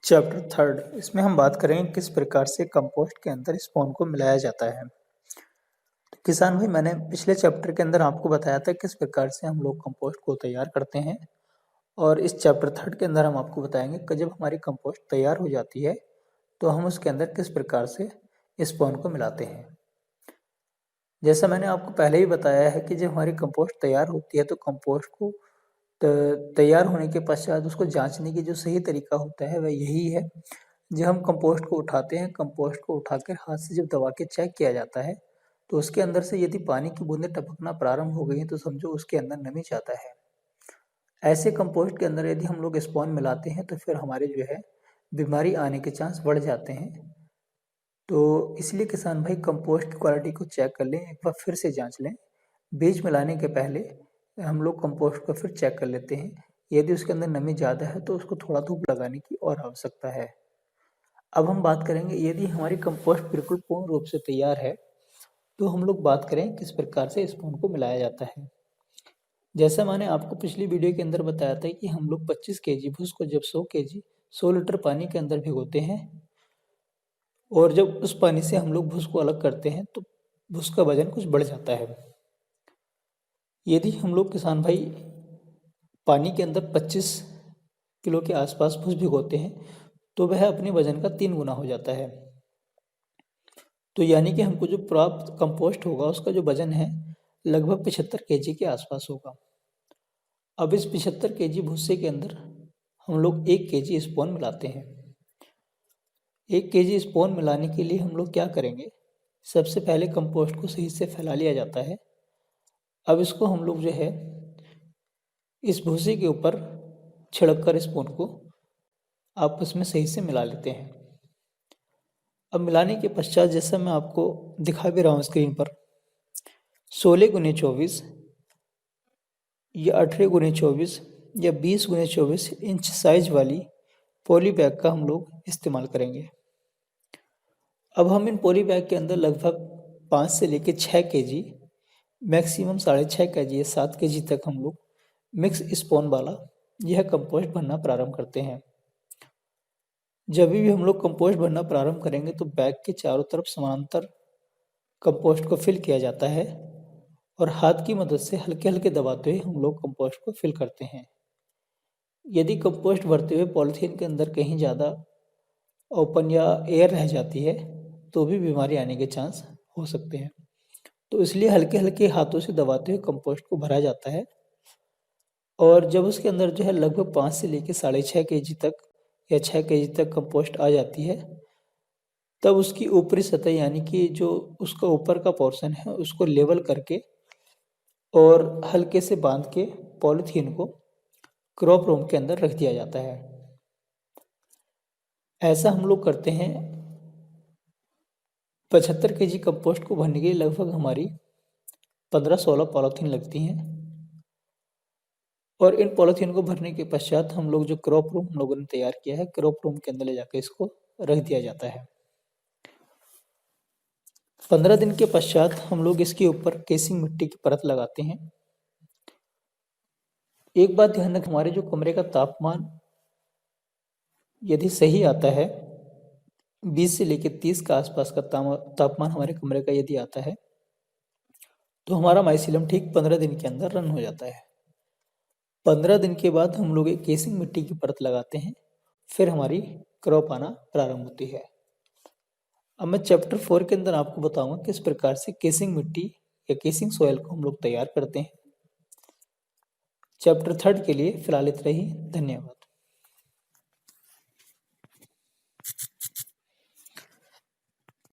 Chapter third, इसमें हम बात करेंगे किस प्रकार से कंपोस्ट के अंदर स्पॉन को मिलाया जाता है। तो किसान भाई, मैंने पिछले चैप्टर के अंदर आपको बताया था किस प्रकार से हम लोग कंपोस्ट को तैयार करते हैं, और इस चैप्टर थर्ड के अंदर हम आपको बताएंगे कि जब हमारी कंपोस्ट तैयार हो जाती है तो हम उसके अंदर किस प्रकार से स्पॉन को मिलाते हैं। जैसा मैंने आपको पहले ही बताया है कि जब हमारी कंपोस्ट तैयार होती है तो कंपोस्ट को तैयार होने के पश्चात उसको जांचने की जो सही तरीका होता है वह यही है। जब हम कंपोस्ट को उठाते हैं, कंपोस्ट को उठाकर हाथ से जब दबा के चेक किया जाता है तो उसके अंदर से यदि पानी की बूंदें टपकना प्रारंभ हो गई हैं तो समझो उसके अंदर नमी ज़्यादा है। ऐसे कंपोस्ट के अंदर यदि हम लोग स्पॉन मिलाते हैं तो फिर हमारे जो है बीमारी आने के चांस बढ़ जाते हैं। तो इसलिए किसान भाई, कंपोस्ट की क्वालिटी को चेक कर लें, एक बार फिर से जांच लें। बीज मिलाने के पहले हम लोग कंपोस्ट को फिर चेक कर लेते हैं। यदि उसके अंदर नमी ज़्यादा है तो उसको थोड़ा धूप लगाने की और आवश्यकता है। अब हम बात करेंगे, यदि हमारी कंपोस्ट बिल्कुल पूर्ण रूप से तैयार है तो हम लोग बात करें किस प्रकार से स्पून को मिलाया जाता है। जैसा मैंने आपको पिछली वीडियो के अंदर बताया था कि हम लोग 25 केजी भूस को जब 100 केजी 100 लीटर पानी के अंदर भिगोते हैं और जब उस पानी से हम लोग भूस को अलग करते हैं तो भूस का वजन कुछ बढ़ जाता है। यदि हम लोग किसान भाई पानी के अंदर 25 किलो के आसपास भूस भिगोते हैं तो वह अपने वजन का 3 गुना हो जाता है। तो यानी कि हमको जो प्राप्त कंपोस्ट होगा उसका जो वजन है लगभग 75 केजी के आसपास होगा। अब इस 75 केजी भूसे के अंदर हम लोग 1 केजी स्पॉन मिलाते हैं। 1 केजी स्पॉन मिलाने के लिए हम लोग क्या करेंगे, सबसे पहले कंपोस्ट को सही से फैला लिया जाता है। अब इसको हम लोग जो है इस भूसे के ऊपर छिड़क कर स्पॉन को आपस में सही से मिला लेते हैं। अब मिलाने के पश्चात जैसा मैं आपको दिखा भी रहा हूँ स्क्रीन पर, 16x24 या 18x24 या 20x24 इंच साइज वाली पॉली बैग का हम लोग इस्तेमाल करेंगे। अब हम इन पॉली बैग के अंदर लगभग 5 से लेकर 6 केजी, मैक्सिमम 6.5 केजी या 7 केजी तक हम लोग मिक्स स्पॉन वाला यह कंपोस्ट भरना प्रारंभ करते हैं। जब भी हम लोग कंपोस्ट भरना प्रारंभ करेंगे तो बैग के चारों तरफ समानांतर कंपोस्ट को फिल किया जाता है और हाथ की मदद से हल्के हल्के दबाते हुए हम लोग कंपोस्ट को फिल करते हैं। यदि कंपोस्ट भरते हुए पॉलीथीन के अंदर कहीं ज़्यादा ओपन या एयर रह जाती है तो भी बीमारी आने के चांस हो सकते हैं। तो इसलिए हल्के हल्के हाथों से दबाते हुए कंपोस्ट को भरा जाता है और जब उसके अंदर जो है लगभग 5 से लेकर 6.5 केजी तक या 6 केजी तक कंपोस्ट आ जाती है, तब उसकी ऊपरी सतह यानी कि जो उसका ऊपर का पोर्शन है उसको लेवल करके और हल्के से बांध के पॉलीथीन को क्रॉप रूम के अंदर रख दिया जाता है। ऐसा हम लोग करते हैं। 75 केजी कंपोस्ट को भरने के लिए लगभग हमारी 15-16 पॉलीथीन लगती हैं और इन पॉलीथीन को भरने के पश्चात हम लोग जो क्रॉप रूम हम लोगों ने तैयार किया है, क्रॉप रूम के अंदर ले जाकर इसको रख दिया जाता है। 15 दिन के पश्चात हम लोग इसके ऊपर केसिंग मिट्टी की परत लगाते हैं। एक बात ध्यान रखें, हमारे जो कमरे का तापमान यदि सही आता है, 20 से लेकर 30 का आसपास का तापमान हमारे कमरे का यदि आता है तो हमारा माइसीलियम ठीक 15 दिन के अंदर रन हो जाता है। 15 दिन के बाद हम लोग एक केसिंग मिट्टी की परत लगाते हैं, फिर हमारी क्रॉप आना प्रारंभ होती है। अब मैं चैप्टर 4 के अंदर आपको बताऊंगा किस प्रकार से केसिंग मिट्टी या केसिंग सॉइल को हम लोग तैयार करते हैं। चैप्टर 3 के लिए फिलहाल इतना ही। धन्यवाद।